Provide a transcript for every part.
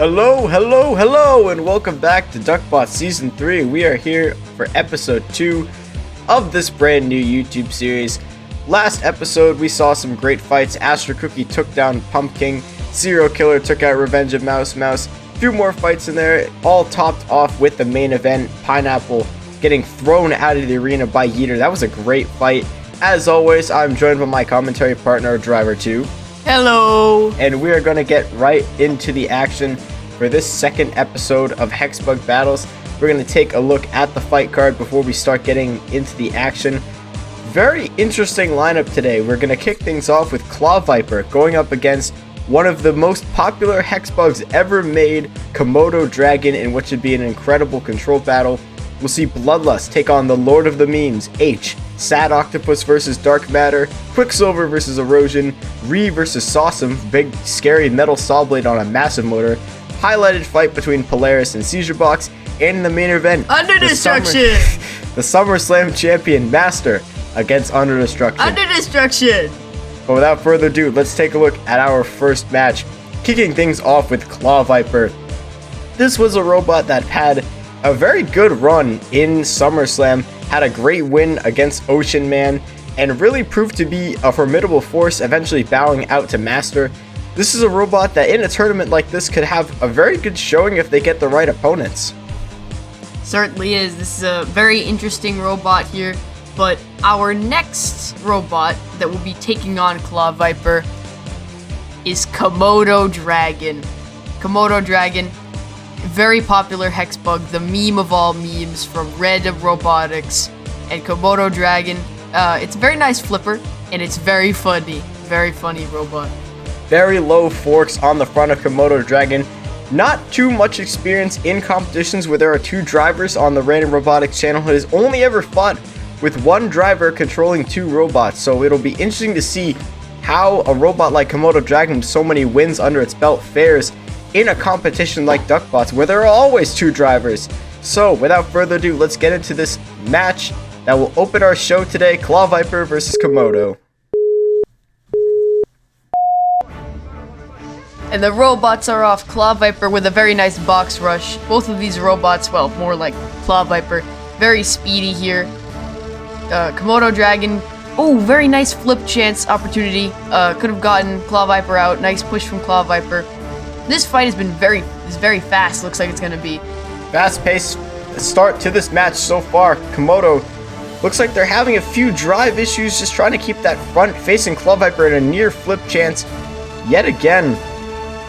Hello, and welcome back to DuckBots Season 3. We are here for Episode 2 of this brand new YouTube series. Last episode, we saw some great fights. Astro Cookie took down Pumpkin, Serial Killer took out Revenge of Mouse. A few more fights in there, all topped off with the main event, Pineapple getting thrown out of the arena by Yeeter. That was a great fight. As always, I'm joined by my commentary partner, Driver 2. Hello! And we are going to get right into the action for this second episode of Hexbug Battles. We're going to take a look at the fight card before we start getting into the action. Very interesting lineup today. We're going to kick things off with Claw Viper going up against one of the most popular Hexbugs ever made, Komodo Dragon, in which would be an incredible control battle. We'll see Bloodlust take on the Lord of the Memes, H, Sad Octopus versus Dark Matter, Quicksilver versus Erosion, Ree versus Sawsome, big scary metal saw blade on a massive motor, highlighted fight between Polaris and Seizure Box, and in the main event, Under Destruction! The SummerSlam champion, Master, against Under Destruction. Under Destruction! But without further ado, let's take a look at our first match, kicking things off with Claw Viper. This was a robot that had a very good run in SummerSlam, had a great win against Ocean Man, and really proved to be a formidable force, eventually bowing out to Master. This is a robot that in a tournament like this could have a very good showing if they get the right opponents. Certainly is. This is a very interesting robot here, but our next robot that will be taking on Claw Viper is Komodo Dragon. Komodo Dragon, very popular Hexbug, the meme of all memes from Red Robotics, and Komodo Dragon. It's a very nice flipper, and it's very funny robot. Very low forks on the front of Komodo Dragon. Not too much experience in competitions where there are two drivers on the Random Robotics channel. It has only ever fought with one driver controlling two robots, so it'll be interesting to see how a robot like Komodo Dragon with so many wins under its belt fares in a competition like DuckBots where there are always two drivers. So without further ado, let's get into this match that will open our show today, Claw Viper versus Komodo. And the robots are off. Claw Viper with a very nice box rush. Both of these robots, well, more like Claw Viper, very speedy here. Komodo Dragon, oh, very nice flip chance opportunity. Could have gotten Claw Viper out. Nice push from Claw Viper. This fight has been very fast, looks like it's going to be. Fast-paced start to this match so far. Komodo looks like they're having a few drive issues, just trying to keep that front facing Claw Viper in a near flip chance yet again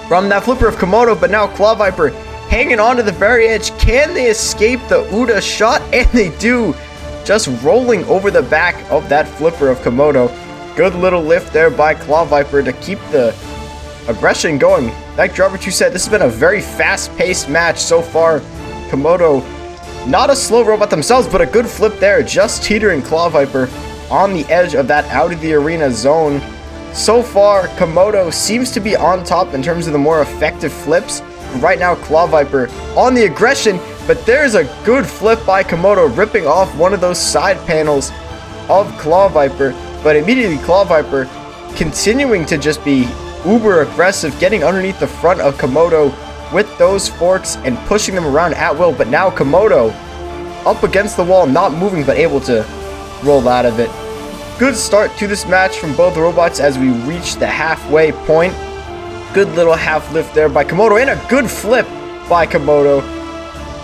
from that flipper of Komodo, but now Claw Viper hanging on to the very edge. Can they escape the Uda shot? And they do, just rolling over the back of that flipper of Komodo. Good little lift there by Claw Viper to keep the aggression going. Like Driver 2 said, this has been a very fast-paced match so far. Komodo, not a slow robot themselves, but a good flip there, just teetering Claw Viper on the edge of that out of the arena zone. So far, Komodo seems to be on top in terms of the more effective flips. Right now, Claw Viper on the aggression, but there's a good flip by Komodo, ripping off one of those side panels of Claw Viper. But immediately, Claw Viper continuing to just be uber aggressive, getting underneath the front of Komodo with those forks and pushing them around at will. But now Komodo up against the wall, not moving, but able to roll out of it. Good start to this match from both robots as we reach the halfway point. Good little half lift there by Komodo and a good flip by Komodo,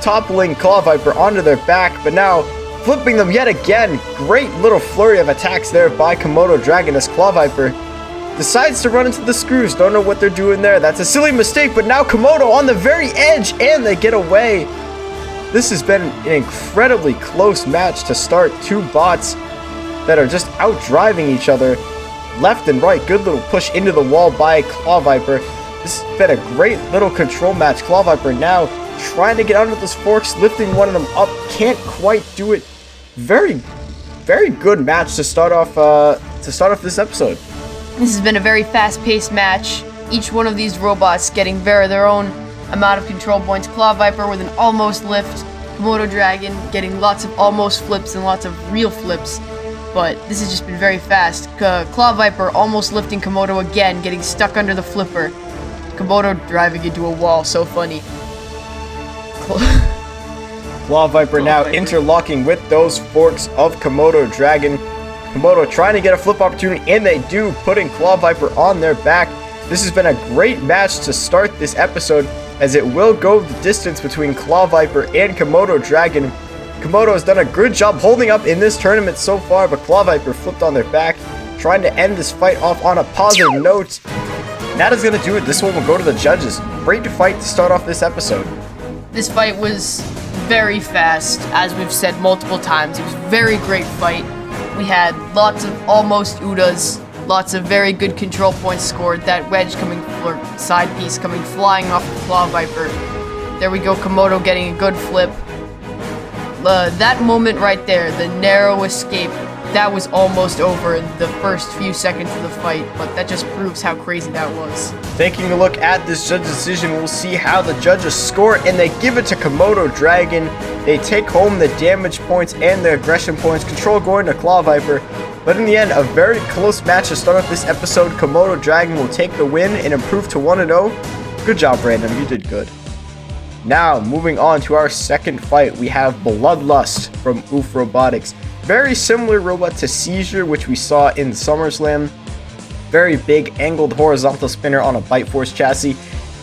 toppling Claw Viper onto their back, but now flipping them yet again. Great little flurry of attacks there by Komodo Dragon as Claw Viper decides to run into the screws. Don't know what they're doing there. That's a silly mistake, but now Komodo on the very edge and they get away. This has been an incredibly close match to start. Two bots that are just out driving each other left and right. Good little push into the wall by Claw Viper. This has been a great little control match. Claw Viper now trying to get under those forks, lifting one of them up, can't quite do it. Very good match to start off this episode. This has been a very fast-paced match. Each one of these robots getting their own amount of control points. Claw Viper with an almost lift. Komodo Dragon getting lots of almost flips and lots of real flips. But this has just been very fast. Claw Viper almost lifting Komodo again, getting stuck under the flipper. Komodo driving into a wall, so funny. Claw Viper now interlocking with those forks of Komodo Dragon. Komodo trying to get a flip opportunity, and they do, putting Claw Viper on their back. This has been a great match to start this episode, as it will go the distance between Claw Viper and Komodo Dragon. Komodo has done a good job holding up in this tournament so far, but Claw Viper flipped on their back, trying to end this fight off on a positive note. That is going to do it. This one will go to the judges. Great fight to start off this episode. This fight was very fast, as we've said multiple times. It was a very great fight. We had lots of almost Udas, lots of very good control points scored. That wedge coming, or side piece coming flying off the Claw Viper. There we go, Komodo getting a good flip. That moment right there, the narrow escape, that was almost over in the first few seconds of the fight, but that just proves how crazy that was. Taking a look at this judge decision, we'll see how the judges score, and they give it to Komodo Dragon. They take home the damage points and the aggression points, control going to Claw Viper. But in the end, a very close match to start off this episode. Komodo Dragon will take the win and improve to 1-0. Good job, Brandon. You did good. Now, moving on to our second fight, we have Bloodlust from Oof Robotics. Very similar robot to Seizure, which we saw in SummerSlam. Very big angled horizontal spinner on a Bite Force chassis.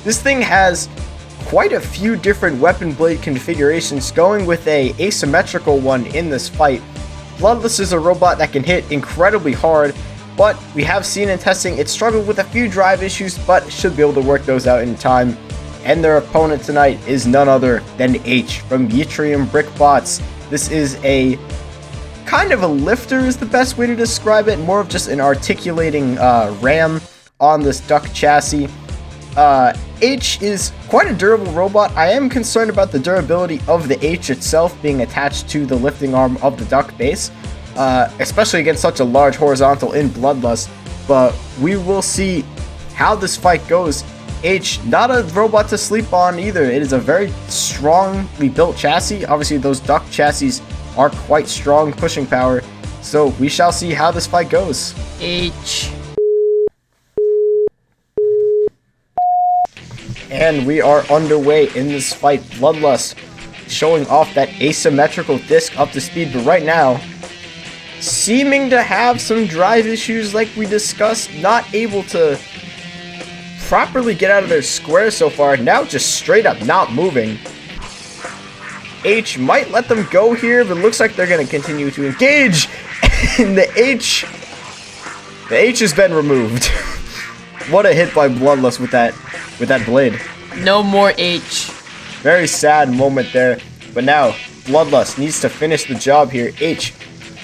This thing has quite a few different weapon blade configurations, going with a asymmetrical one in this fight. Bloodlust is a robot that can hit incredibly hard, but we have seen in testing it struggled with a few drive issues, but should be able to work those out in time. And their opponent tonight is none other than H from Yttrium DuckBots. This is a kind of a lifter is the best way to describe it, more of just an articulating ram on this duck chassis. H is quite a durable robot. I am concerned about the durability of the H itself being attached to the lifting arm of the duck base, especially against such a large horizontal in Bloodlust, but we will see how this fight goes. H, not a robot to sleep on either. It is a very strongly built chassis. Obviously, those duck chassis are quite strong pushing power, so we shall see how this fight goes. H. And we are underway in this fight. Bloodlust showing off that asymmetrical disc up to speed, but right now, seeming to have some drive issues like we discussed, not able to properly get out of their square so far. Now just straight up not moving. H might let them go here, but looks like they're going to continue to engage. And the H has been removed. What a hit by Bloodlust with that blade. No more H. Very sad moment there. But now Bloodlust needs to finish the job here. H,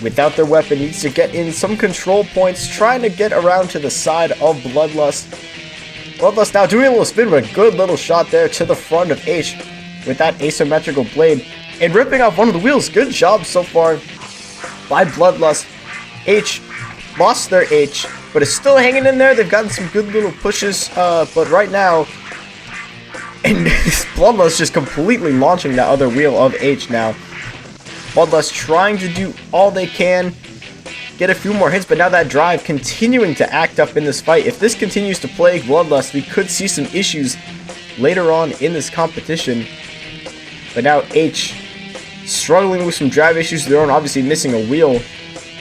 without their weapon, needs to get in some control points, trying to get around to the side of Bloodlust. Bloodlust now doing a little spin, but a good little shot there to the front of H with that asymmetrical blade and ripping off one of the wheels. Good job so far by Bloodlust. H lost their H, but is still hanging in there. They've gotten some good little pushes, but right now, and Bloodlust just completely launching that other wheel of H now. Bloodlust trying to do all they can, get a few more hits, but now that drive continuing to act up in this fight. If this continues to plague Bloodlust, we could see some issues later on in this competition. But now H struggling with some drive issues of their own, obviously missing a wheel.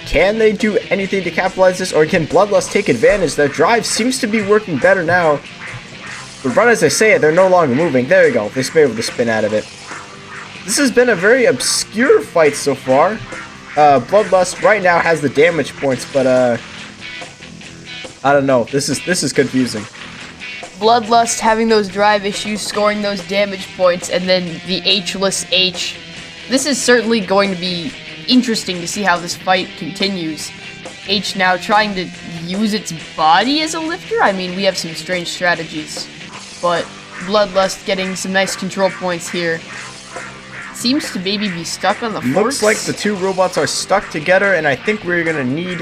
Can they do anything to capitalize this, or can Bloodlust take advantage? Their drive seems to be working better now. But right as I say it, they're no longer moving. There you go. They should be able to spin out of it. This has been a very obscure fight so far. Bloodlust right now has the damage points, but I don't know. This is confusing. Bloodlust having those drive issues, scoring those damage points, and then the H-less H. This is certainly going to be interesting to see how this fight continues. H now trying to use its body as a lifter. I mean, we have some strange strategies, but Bloodlust getting some nice control points here. Seems to maybe be stuck on the forks. Looks like the two robots are stuck together, and I think we're gonna need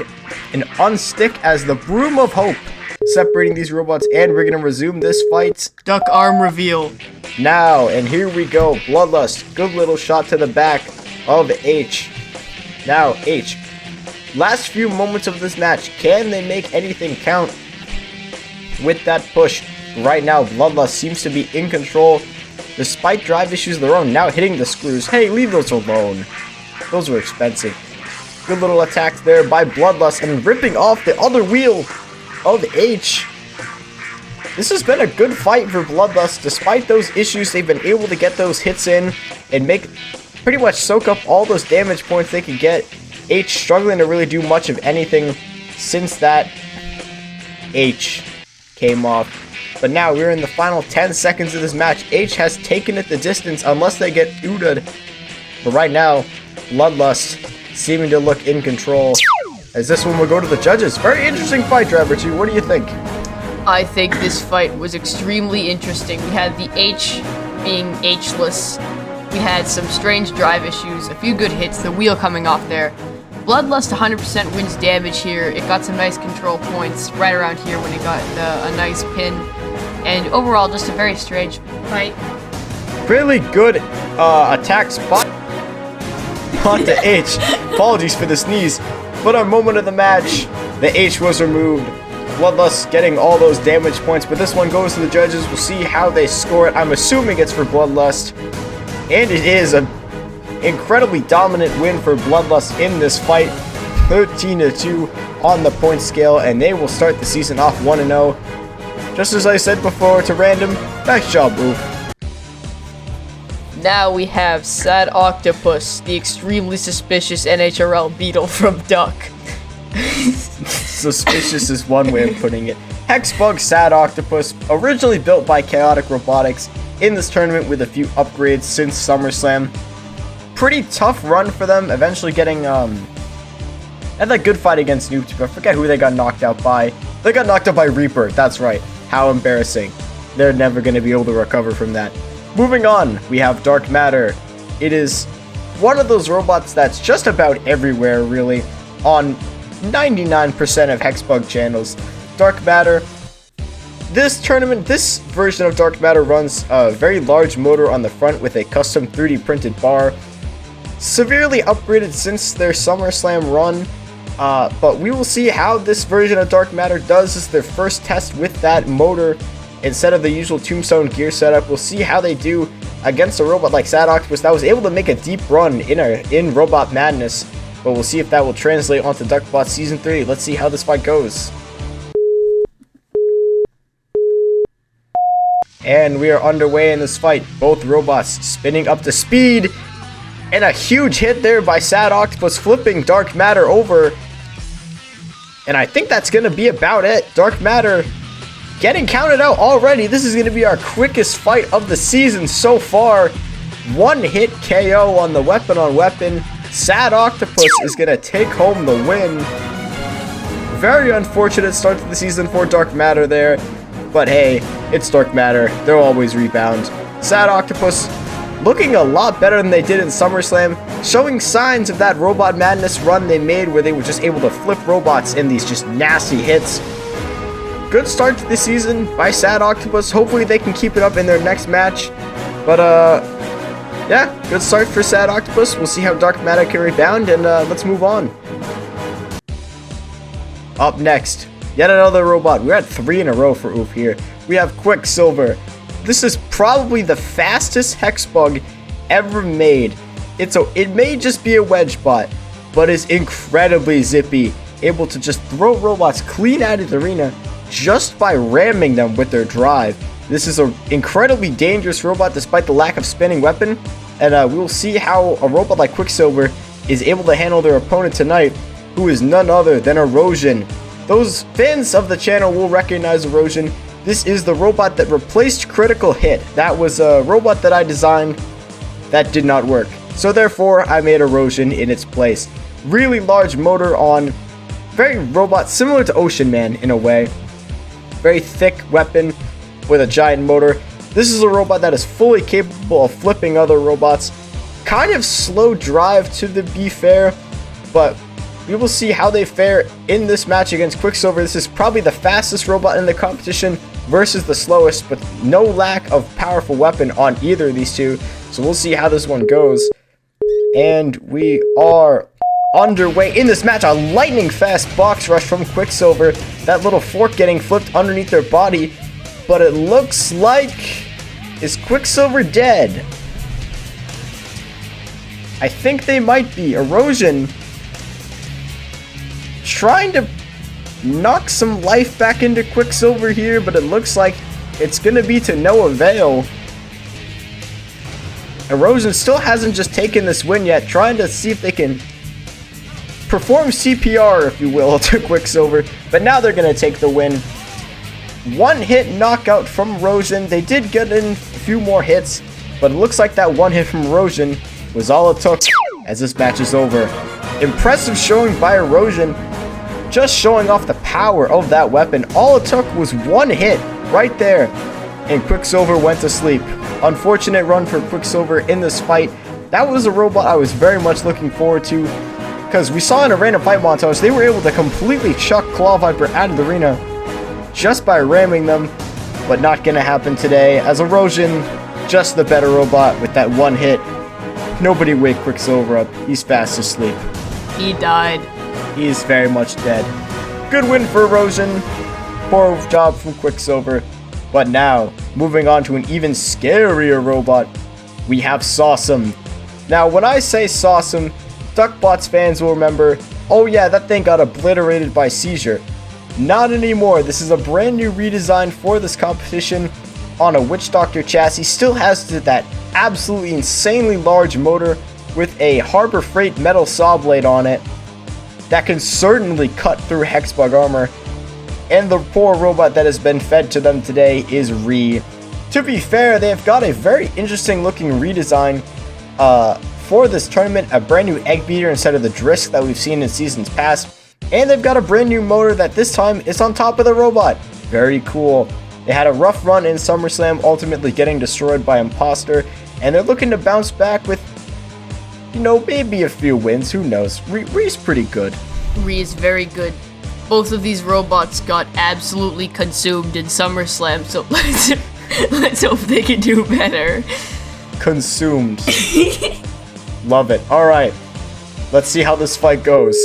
an unstick as the Broom of Hope separating these robots, and we're gonna resume this fight. Duck arm reveal. Now, and here we go. Bloodlust, good little shot to the back of H. Now, H. Last few moments of this match, can they make anything count with that push? Right now, Bloodlust seems to be in control, despite drive issues of their own, now hitting the screws. Hey, leave those alone. Those were expensive. Good little attack there by Bloodlust, and ripping off the other wheel of H. This has been a good fight for Bloodlust. Despite those issues, they've been able to get those hits in and pretty much soak up all those damage points they could get. H struggling to really do much of anything since that H came off. But now we're in the final 10 seconds of this match. H has taken it the distance unless they get UDA'd. But right now, Bloodlust seeming to look in control. As this one will go to the judges. Very interesting fight, Driver 2. What do you think? I think this fight was extremely interesting. We had the H being H-less. We had some strange drive issues, a few good hits, the wheel coming off there. Bloodlust 100% wins damage here. It got some nice control points right around here when it got a nice pin. And overall, just a very strange fight. Really good attack spot onto H. Apologies for the sneeze. But our moment of the match, the H was removed. Bloodlust getting all those damage points, but this one goes to the judges. We'll see how they score it. I'm assuming it's for Bloodlust. And it is an incredibly dominant win for Bloodlust in this fight. 13-2 on the point scale, and they will start the season off 1-0. Just as I said before to Random, nice job, Oof. Now we have Sad Octopus, the extremely suspicious NHRL beetle from Duck. Suspicious is one way of putting it. Hexbug Sad Octopus, originally built by Chaotic Robotics, in this tournament with a few upgrades since SummerSlam. Pretty tough run for them, eventually getting, had that good fight against Noob Tube. I forget who they got knocked out by. They got knocked out by Reaper, that's right. How embarrassing. They're never going to be able to recover from that. Moving on, we have Dark Matter. It is one of those robots that's just about everywhere, really, on 99% of Hexbug channels. Dark Matter. This version of Dark Matter runs a very large motor on the front with a custom 3D printed bar. Severely upgraded since their SummerSlam run, but we will see how this version of Dark Matter does. This is their first test with that motor instead of the usual Tombstone gear setup. We'll see how they do against a robot like Sad Octopus that was able to make a deep run in Robot Madness, but we'll see if that will translate onto DuckBots Season 3. Let's see how this fight goes. And we are underway in this fight. Both robots spinning up to speed. And a huge hit there by Sad Octopus, flipping Dark Matter over. And I think that's going to be about it. Dark Matter getting counted out already. This is going to be our quickest fight of the season so far. One hit KO on the weapon-on-weapon. Sad Octopus is going to take home the win. Very unfortunate start to the season for Dark Matter there. But hey, it's Dark Matter. They'll always rebound. Sad Octopus looking a lot better than they did in SummerSlam, showing signs of that Robot Madness run they made where they were just able to flip robots in these just nasty hits. Good start to the season by Sad Octopus. Hopefully they can keep it up in their next match. But yeah, good start for Sad Octopus. We'll see how Dark Matter can rebound, and let's move on. Up next, yet another robot. We're at 3 in a row for Oof here. We have Quicksilver. This is probably the fastest Hexbug ever made. It may just be a wedge bot, but is incredibly zippy, able to just throw robots clean out of the arena just by ramming them with their drive. This is an incredibly dangerous robot despite the lack of spinning weapon, and we will see how a robot like Quicksilver is able to handle their opponent tonight, who is none other than Erosion. Those fans of the channel will recognize Erosion. This is the robot that replaced Critical Hit. That was a robot that I designed that did not work. So therefore, I made Erosion in its place. Really large motor on, very robot, similar to Ocean Man in a way. Very thick weapon with a giant motor. This is a robot that is fully capable of flipping other robots. Kind of slow drive to be fair, but we will see how they fare in this match against Quicksilver. This is probably the fastest robot in the competition versus the slowest, but no lack of powerful weapon on either of these two. So we'll see how this one goes. And we are underway in this match. A lightning fast box rush from Quicksilver. That little fork getting flipped underneath their body. but it looks like... Is Quicksilver dead? I think they might be. Erosion trying to knock some life back into Quicksilver here, but it looks like it's gonna be to no avail. Erosion still hasn't just taken this win yet, trying to see if they can perform CPR, if you will, to Quicksilver, but now they're gonna take the win. One hit knockout from Erosion. They did get in a few more hits, but it looks like that one hit from Erosion was all it took as this match is over. Impressive showing by Erosion, just showing off the power of that weapon. All it took was one hit right there, and Quicksilver went to sleep. Unfortunate run for Quicksilver in this fight. That was a robot I was very much looking forward to, because we saw in a random fight montage they were able to completely chuck Claw Viper out of the arena just by ramming them, but not gonna happen today, as Erosion, just the better robot with that one hit. Nobody wake Quicksilver up, he's fast asleep. He died. He is very much dead. Good win for Erosion, poor job from Quicksilver, but now, moving on to an even scarier robot, we have Sawsome. Now when I say Sawsome, DuckBots fans will remember, oh yeah, that thing got obliterated by Seizure. Not anymore. This is a brand new redesign for this competition on a Witch Doctor chassis. Still has that absolutely insanely large motor with a Harbor Freight metal saw blade on it that can certainly cut through Hexbug armor. And the poor robot that has been fed to them today is Ree. To be fair, they have got a very interesting looking redesign for this tournament. A brand new egg beater instead of the Drisk that we've seen in seasons past. And they've got a brand new motor that this time is on top of the robot. Very cool. They had a rough run in SummerSlam, ultimately getting destroyed by Imposter. And they're looking to bounce back with, you know, maybe a few wins. Who knows? Ree's pretty good. Ree is very good. Both of these robots got absolutely consumed in SummerSlam, so let's hope they can do better. Consumed. Love it. Alright. Let's see how this fight goes.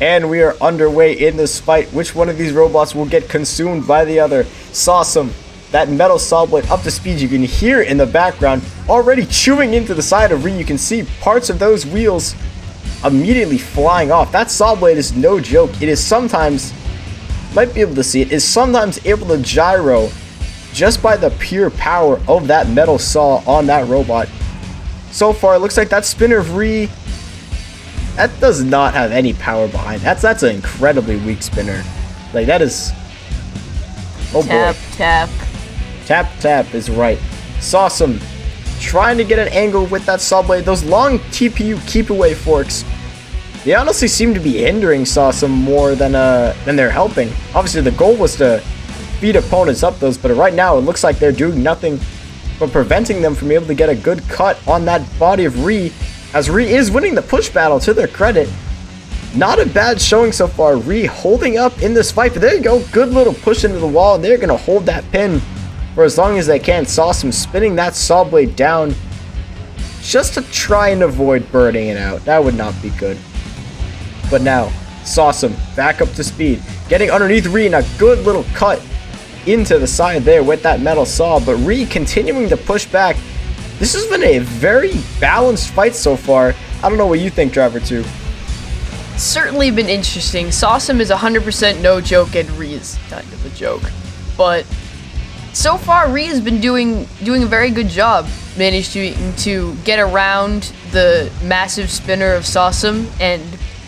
And we are underway in this fight. Which one of these robots will get consumed by the other? Sawsome. That metal saw blade up to speed. You can hear in the background already chewing into the side of Ree. You can see parts of those wheels immediately flying off. That saw blade is no joke. It is sometimes, might be able to see it, is sometimes able to gyro just by the pure power of that metal saw on that robot. So far, it looks like that spinner of Ree, that does not have any power behind. That's an incredibly weak spinner. Like, that is... Oh tap, boy. tap. Tap, tap is right. Sawsome. Trying to get an angle with that saw blade. Those long TPU keep away forks, they honestly seem to be hindering Sawsome more than they're helping. Obviously, the goal was to beat opponents up those, but right now it looks like they're doing nothing but preventing them from being able to get a good cut on that body of Ree, as Ree is winning the push battle, to their credit. Not a bad showing so far. Ree holding up in this fight, but there you go. Good little push into the wall, and they're going to hold that pin for as long as they can. Sawsome spinning that saw blade down just to try and avoid burning it out. That would not be good. But now, Sawsome back up to speed, getting underneath Ree, and a good little cut into the side there with that metal saw, but Ree continuing to push back. This has been a very balanced fight so far. I don't know what you think, Driver 2. Certainly been interesting. Sawsome is 100% no joke, and Ree is kind of a joke. But so far, Ree has been doing a very good job, managing to get around the massive spinner of Sawsome and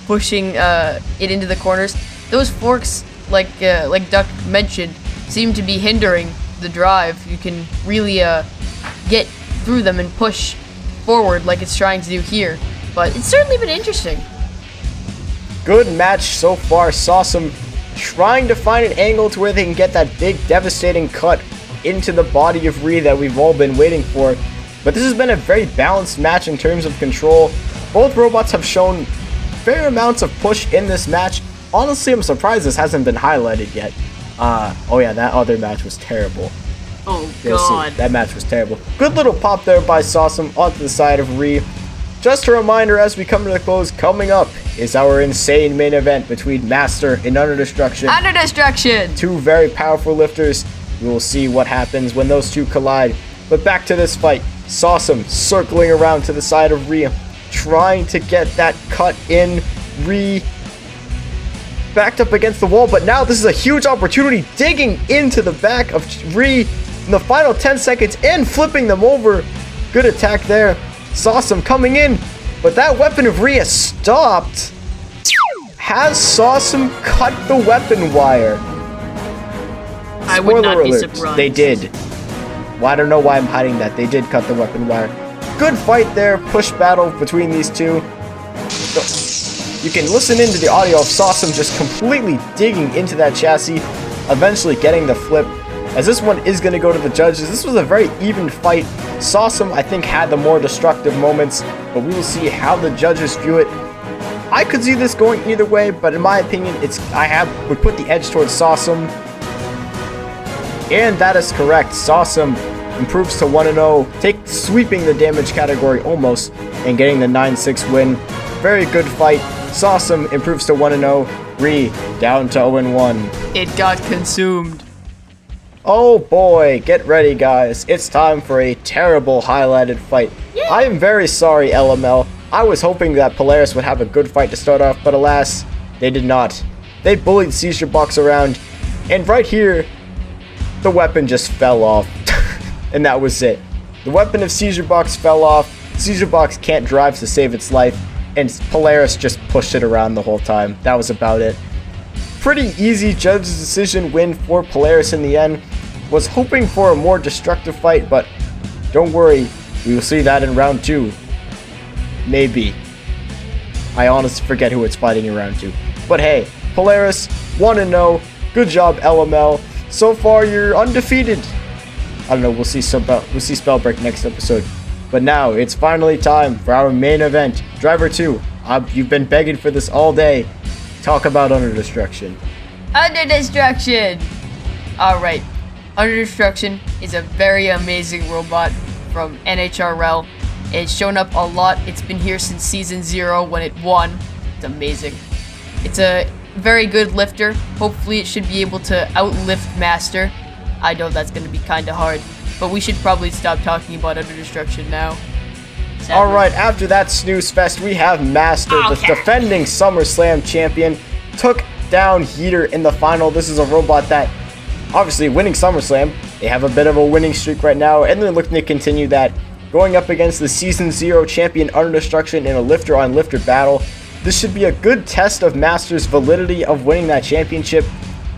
pushing it into the corners. Those forks, like Duck mentioned, seem to be hindering the drive. You can really get through them and push forward like it's trying to do here. But it's certainly been interesting. Good match so far. Sawsome trying to find an angle to where they can get that big devastating cut into the body of Ree that we've all been waiting for. But this has been a very balanced match in terms of control. Both robots have shown fair amounts of push in this match. Honestly, I'm surprised this hasn't been highlighted yet. Oh yeah, that other match was terrible. Oh You'll god. see, that match was terrible. Good little pop there by Sawsome onto the side of Ree. Just a reminder as we come to the close, coming up is our insane main event between Master and Under Destruction. Under Destruction! Two very powerful lifters. We will see what happens when those two collide. But back to this fight. Sawsome circling around to the side of Rhea, trying to get that cut in. Rhea backed up against the wall, but now this is a huge opportunity, digging into the back of Rhea in the final 10 seconds and flipping them over. Good attack there. Sawsome coming in, but that weapon of Rhea stopped. Has Sawsome cut the weapon wire? I would not be Spoiler alert, surprised. they did. Well, I don't know why I'm hiding that. They did cut the weapon wire. Good fight there. Push battle between these two. You can listen into the audio of Sawsome just completely digging into that chassis, eventually getting the flip. As this one is going to go to the judges. This was a very even fight. Sawsome, I think, had the more destructive moments, but we will see how the judges view it. I could see this going either way, but in my opinion, would put the edge towards Sawsome. And that is correct. Sawsome improves to 1-0, sweeping the damage category almost, and getting the 9-6 win. Very good fight. Sawsome improves to 1-0. Rhea down to 0-1. It got consumed. Oh boy, get ready guys. It's time for a terrible highlighted fight. Yeah. I am very sorry, LML. I was hoping that Polaris would have a good fight to start off, but alas, they did not. They bullied Seizure Box around, and right here, the weapon just fell off. And that was it. The weapon of Seizure Box fell off. Seizure Box can't drive to save its life, and Polaris just pushed it around the whole time. That was about it. Pretty easy judge's decision win for Polaris in the end. Was hoping for a more destructive fight, but don't worry, we will see that in round 2. Maybe. I honestly forget who it's fighting in round 2. But hey, Polaris 1-0. Good job, LML. So far, you're undefeated. I don't know. We'll see Spellbreak next episode. But now it's finally time for our main event, Driver 2. You've been begging for this all day. Talk about Under Destruction. Under Destruction! Alright, Under Destruction is a very amazing robot from NHRL. It's shown up a lot. It's been here since Season 0 when it won. It's amazing. It's a very good lifter. Hopefully it should be able to outlift Master. I know that's going to be kind of hard, but we should probably stop talking about Under Destruction now. Sadly. Alright, after that snooze fest, we have Master, the defending SummerSlam champion, took down Heater in the final. This is a robot that, obviously winning SummerSlam, they have a bit of a winning streak right now, and they're looking to continue that, going up against the Season 0 champion Under Destruction in a lifter-on-lifter battle. This should be a good test of Master's validity of winning that championship,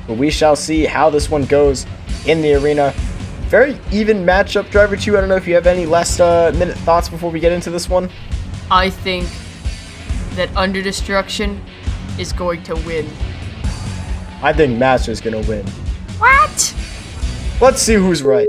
but we shall see how this one goes in the arena. Very even matchup, Driver 2. I don't know if you have any last minute thoughts before we get into this one. I think that Under Destruction is going to win. I think Master's gonna win. What? Let's see who's right.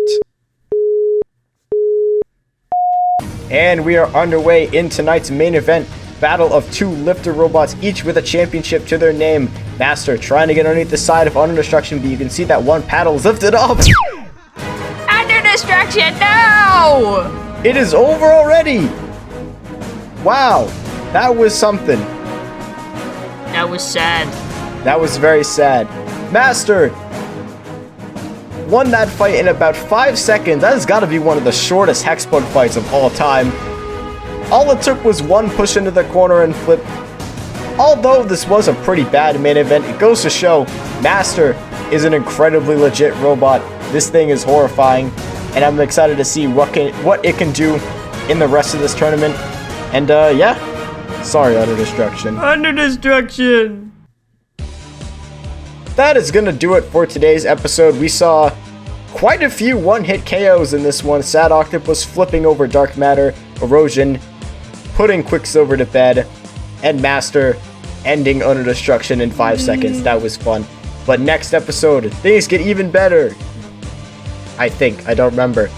And we are underway in tonight's main event. Battle of two lifter robots, each with a championship to their name. Master trying to get underneath the side of Under Destruction, but you can see that one paddle is lifted up. Under Destruction, no! It is over already. Wow, that was something. That was sad. That was very sad. Master won that fight in about 5 seconds. That has got to be one of the shortest Hexbug fights of all time. All it took was one push into the corner and flip. Although this was a pretty bad main event, it goes to show Master is an incredibly legit robot. This thing is horrifying, and I'm excited to see what it can do in the rest of this tournament. And yeah, sorry, Under Destruction. Under Destruction! That is gonna do it for today's episode. We saw quite a few one-hit KOs in this one. Sad Octopus flipping over Dark Matter, Erosion putting Quicksilver to bed, and Master ending Under Destruction in 5 seconds. That was fun. But next episode, things get even better. I think. I don't remember.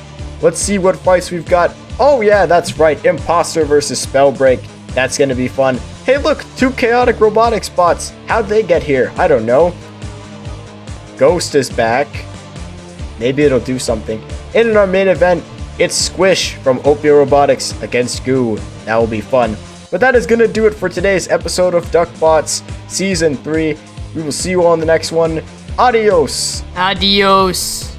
Let's see what fights we've got. Oh yeah, that's right. Imposter versus Spellbreak. That's gonna be fun. Hey look, 2 chaotic robotics bots. How'd they get here? I don't know. Ghost is back. Maybe it'll do something. And in our main event, it's Squish from Opia Robotics against Goo That will be fun. But that is going to do it for today's episode of DuckBots Season 3. We will see you on the next one. Adios! Adios!